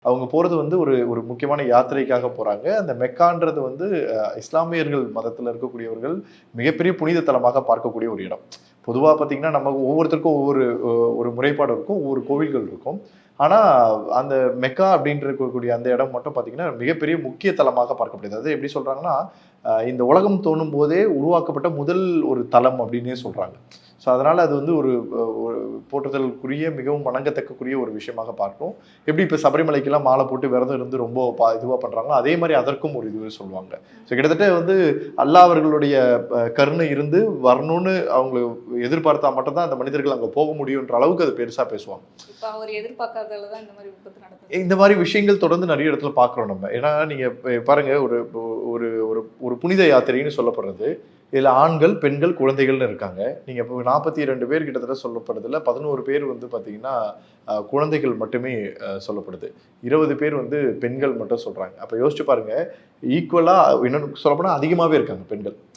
அவங்க போறது வந்து ஒரு ஒரு முக்கியமான யாத்திரைக்காக போறாங்க. அந்த மெக்கான்றது வந்து இஸ்லாமியர்கள் மதத்துல இருக்கக்கூடியவர்கள் மிகப்பெரிய புனித தலமாக பார்க்கக்கூடிய ஒரு இடம். பொதுவா பார்த்தீங்கன்னா, நம்ம ஒவ்வொருத்தருக்கும் ஒவ்வொரு ஒரு முறைப்பாடு இருக்கும். ஒவ்வொரு கோவில்கள் இருக்கும். ஆனா, அந்த மெக்கா அப்படின்னு இருக்கக்கூடிய அந்த இடம் மட்டும் பார்த்தீங்கன்னா, மிகப்பெரிய முக்கிய தலமாக பார்க்கப்படுது. அதாவது எப்படி சொல்றாங்கன்னா, இந்த உலகம் தோன்றும்போதே உருவாக்கப்பட்ட முதல் ஒரு தலம் அப்படின்னே சொல்றாங்க. ஸோ, அதனால அது வந்து ஒரு ஒரு போற்றுதலுக்குரிய, மிகவும் வணங்கத்தக்கக்கூடிய ஒரு விஷயமாக பார்க்கிறோம். எப்படி இப்ப சபரிமலைக்கெல்லாம் மாலை போட்டு விரதம் இருந்து ரொம்ப இதுவா பண்றாங்களோ, அதே மாரி அதற்கும் ஒரு இது சொல்லுவாங்க. ஸோ கிட்டத்தட்ட வந்து அல்லாஹ் அவர்களுடைய கருணை இருந்து வரணும்னு அவங்க எதிர்பார்த்தா மட்டும் தான் அந்த மனிதர்கள் அங்க போக முடியுன்ற அளவுக்கு அது பெருசா பேசுவாங்க. இப்ப அவர் எதிர்பார்க்காததால தான் இந்த மாரி விபத்து நடந்தது. இந்த மாரி விஷயங்கள் தொடர்ந்து நெறைய இடத்துல பார்க்குறோம் நம்ம. ஏன்னா, நீங்க பாருங்க ஒரு ஒரு ஒரு ஒரு புனித யாத்திரைன்னு சொல்லப்படுறது. இதுல ஆண்கள், பெண்கள், குழந்தைகள்னு இருக்காங்க. நீங்க இப்போ 42 பேர் கிட்டத்தட்ட சொல்லப்படுதுல, 11 பேர் வந்து பார்த்தீங்கன்னா, குழந்தைகள் மட்டுமே சொல்லப்படுது. 20 பேர் வந்து பெண்கள் மட்டும் சொல்றாங்க. அப்ப யோசிச்சு பாருங்க, ஈக்குவலா இன்னும் சொல்லப்போனா அதிகமாவே இருக்காங்க பெண்கள்.